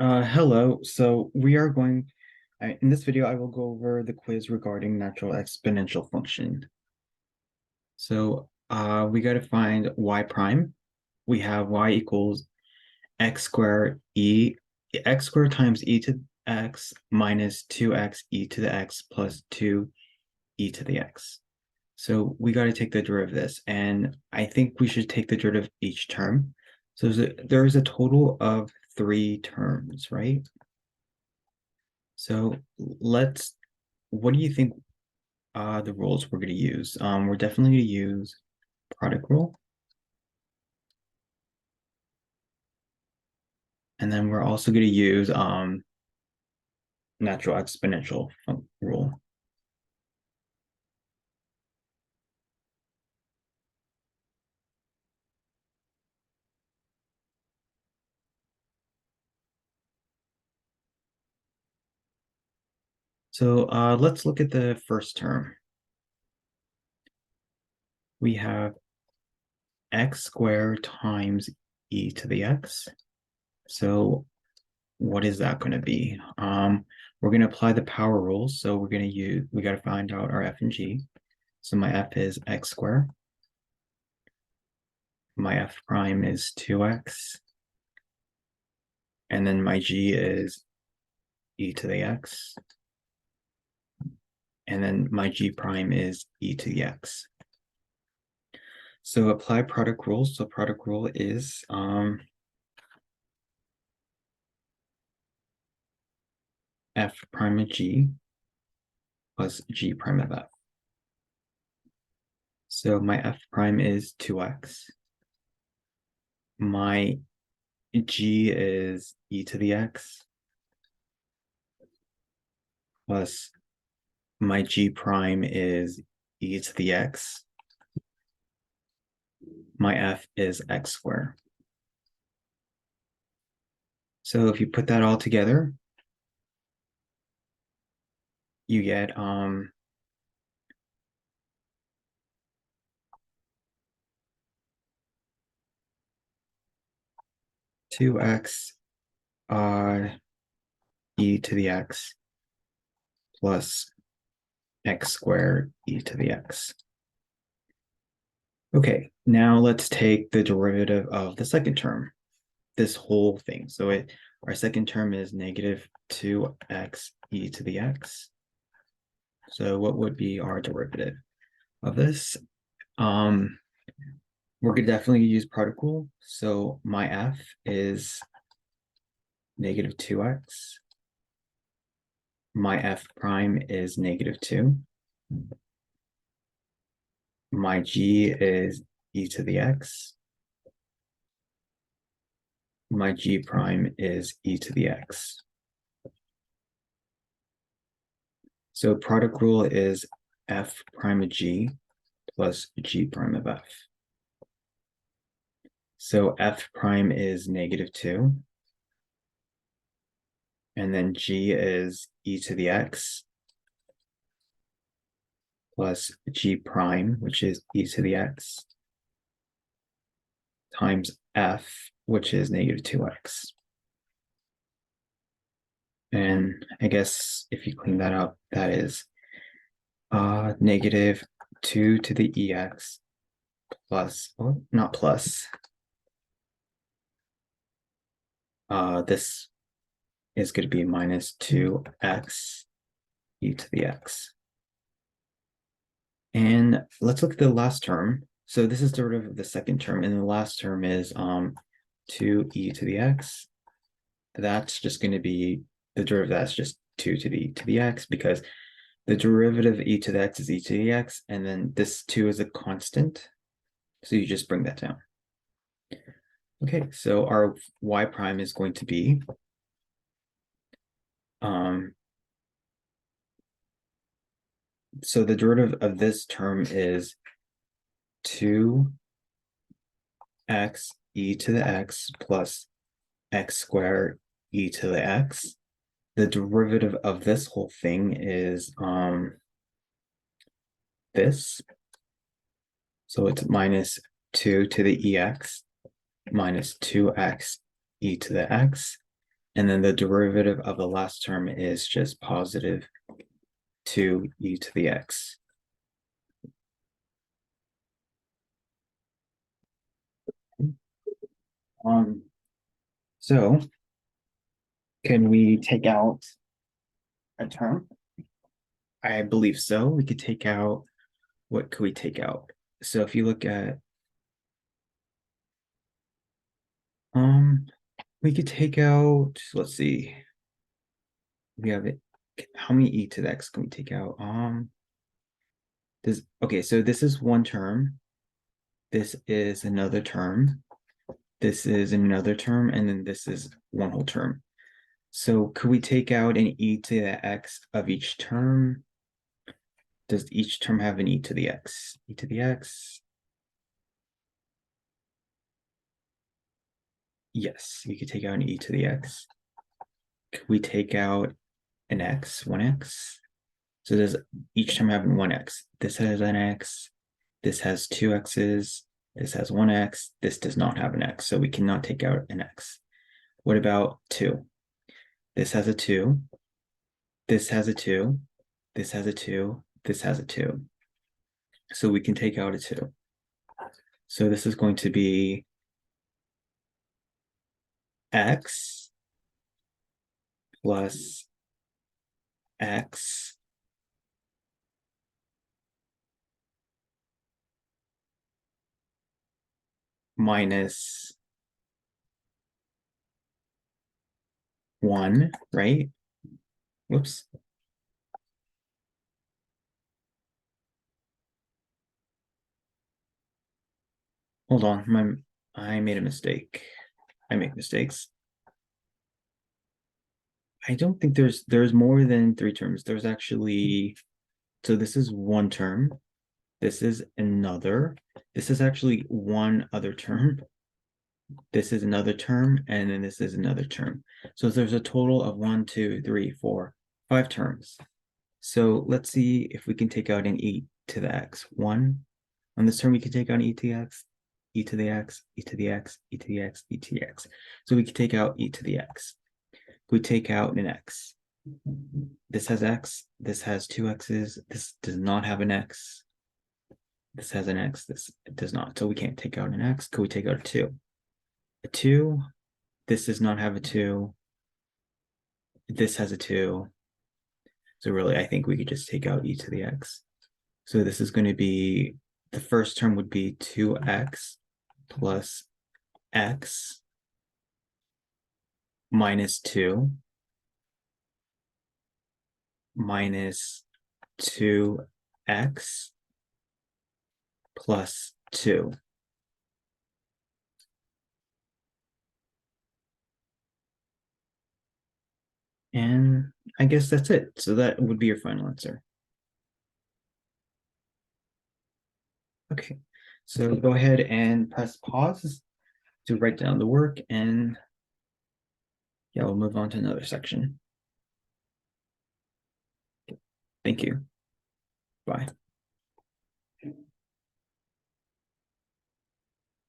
Hello. In this video, I will go over the quiz regarding natural exponential function. We got to find y prime. We have y equals x squared x squared times e to x minus 2x e to the x plus 2 e to the x. So we got to take the derivative of this, and I think we should take the derivative of each term. So there is a total of 3 terms, right? So what do you think the rules we're going to use? We're definitely going to use product rule. And then we're also going to use natural exponential rule. So let's look at the first term. We have x squared times e to the x. So what is that going to be? We're going to apply the power rules. So we got to find out our f and g. So my f is x squared. My f prime is 2x. And then my g is e to the x. And then my g prime is e to the x. So apply product rule. So product rule is f prime of g plus g prime of f. So my f prime is 2x. My g is e to the x plus my g prime is e to the x. My f is x squared. So if you put that all together, you get 2x e to the x plus x squared e to the x. Okay, now let's take the derivative of the second term, this whole thing. Our second term is negative 2x e to the x. So what would be our derivative of this? We're gonna definitely use product rule. So my f is negative 2x. My f prime is negative 2. My g is e to the x. My g prime is e to the x. So product rule is f prime of g plus g prime of f. So f prime is negative 2. And then g is e to the x plus g prime, which is e to the x, times f, which is negative 2x. And I guess if you clean that up, that is negative 2 to the ex plus, well, not plus. This is going to be minus 2x e to the x. And let's look at the last term. So this is derivative of the second term, and the last term is 2e to the x. That's just going to be the derivative. That's just 2 to the x, because the derivative of e to the x is e to the x, and then this 2 is a constant. So you just bring that down. Okay, so our y prime is going to be so the derivative of this term is 2x e to the x plus x squared e to the x. The derivative of this whole thing is this. So it's minus 2 to the ex minus 2x e to the x. And then the derivative of the last term is just positive 2e to the x. So can we take out a term? I believe so. We could take out, what could we take out? So if you look at, we could take out, let's see, we have it, how many e to the x can we take out? Okay, so this is one term, this is another term, this is another term, and then this is one whole term. So could we take out an e to the x of each term? Does each term have an e to the x? E to the x? Yes, we could take out an e to the x. Could we take out an x, 1x? So does each term have one x? This has an x, this has two x's, this has one x, this does not have an x, so we cannot take out an x. What about 2? This has a 2, this has a 2, this has a 2, this has a 2. So we can take out a 2. So this is going to be x plus x minus 1, right? Whoops. Hold on, I made a mistake. I make mistakes. I don't think there's more than 3 terms. There's actually, so this is one term. This is another. This is actually one other term. This is another term, and then this is another term. So there's a total of 1, 2, 3, 4, 5 terms. So let's see if we can take out an e to the x. 1. On this term, we can take out an e to the x, e to the x, e to the x, e to the x, e to the x. So we can take out e to the x. We take out an x. This has x, this has two x's, this does not have an x. This has an x, this does not. So we can't take out an x. Could we take out a 2? A 2, this does not have a 2. This has a 2. So really, I think we could just take out e to the x. So this is going to be, the first term would be 2x plus x minus 2 minus 2x plus 2. And I guess that's it. So that would be your final answer. Okay, so go ahead and press pause to write down the work, and yeah, we'll move on to another section. Thank you. Bye.